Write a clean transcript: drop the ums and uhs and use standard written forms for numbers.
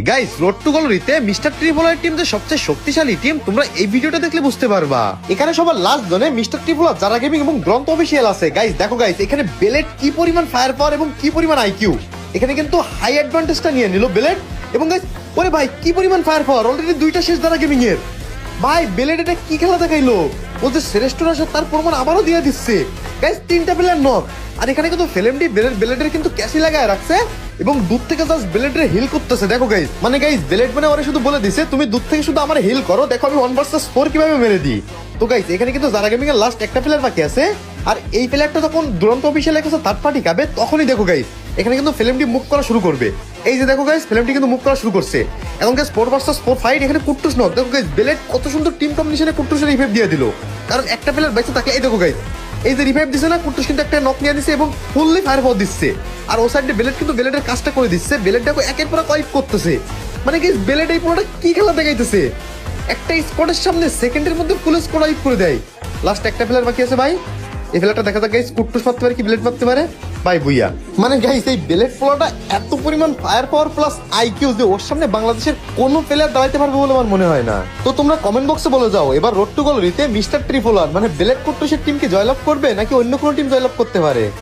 Guys, road to গ্লোরিতে mister ট্রিপলার team যে সবচেয়ে শক্তিশালী টিম তোমরা এই ভিডিওটা দেখলে বুঝতে পারবা। এখানে সবার লাস্ট জোনে মিস্টার ট্রিপলার, যারা গেমিং এবং গ্রন্থ অফিসিয়াল আছে। গাইস দেখো গাইস, এখানে বেলেট কি পরিমাণ ফায়ার পাওয়ার এবং কি পরিমাণ আইকিউ। এখানে কিন্তু হাই অ্যাডভান্টেজটা নিয়ে নিল বেলেট। এবং গাইস, ওরে ভাই কি পরিমাণ ফায়ার পাওয়ার, অলরেডি দুইটা শেষ দ্বারা গেমিং এর। ভাই বেলেট এটা কি খেলা দেখাইলো, ও যে শ্রেষ্ঠ রাশার তার প্রমাণ আবারও দিয়ে দিচ্ছে। গাইস তিনটা প্লেয়ার নক, আর এখানে কিন্তু ফেলেমডি বেলেটের কিন্তু ক্যাসি লাগায় রাখছে এবং দূর থেকে জাস্ট বেলেটের হিল করতেছে। দেখো গাইস, মানে গাইস বেলেট মানে ওরা শুধু বলে দিছে তুমি দূর থেকে শুধু আমার হিল করো, দেখো আমি 1 ভার্সেস 4 কিভাবে মেরে দিই। তো গাইস এখানে কিন্তু যারা গেমিং এর লাস্ট একটা প্লেয়ার বাকি আছে, আর এই প্লেয়ারটা যখন দুরন্ত অফিসিয়ালের কাছে থার্ড পার্টি খাবে তখনই দেখো গাইস এখানে কিন্তু ফিল্মটি মুভ করা শুরু করবে। এই যে দেখো গাইস, ফিল্মটি কিন্তু মুভ করা শুরু করছে। এখন গাইস 4 ভার্সেস 4 ফাইট, এখানে কুট্টুস নক। দেখো গাইস বেলেট কত সুন্দর টিম কম্বিনেশনে কুট্টুসের রিভাইভ দিয়ে দিল, কারণ একটা প্লেয়ার বেঁচে থাকলে। এই দেখো গাইস, এই যে রিভাইভ দিছে না, কুট্টুস কিন্তু একটা নক নিয়ে দিচ্ছে এবং ফুললি ফায়ার পাওয়ার দিচ্ছে। আর ও সাইডে বেলেট কিন্তু বেলেটের কাজটা করে দিচ্ছে, বেলেটটাকে একের পর ওয়াইপ করতেছে। মানে গাইস বেলেট এই পুরোটা কি খেলা দেখাইতেছে, একটা স্কোয়াডের সামনে সেকেন্ডের মধ্যে ফুল স্কোয়াড ওয়াইপ করে দেয়। লাস্ট একটা প্লেয়ার বাকি আছে ভাই, এই প্লেয়ারটা দেখা যাক গাইস কুট্টুস মারতে পারে কি বেলেট মারতে পারে। ভাই বুইয়া, মানে গাইস এই বেলেট পোলাটা এত পরিমাণ ফায়ার পাওয়ার প্লাস আইকিউ যে ওর সামনে বাংলাদেশের কোনো প্লেয়ার দাঁড়াইতে পারবে বলে আমার মনে হয় না। তো তোমরা কমেন্ট বক্সে বলে যাও, এবার রোড টু গ্লোরিতে মিস্টার ট্রিপলার মানে বেলেট কুট্টুসের টিমকে জয়লাভ করবে নাকি অন্য কোনো টিম জয়লাভ করতে পারে।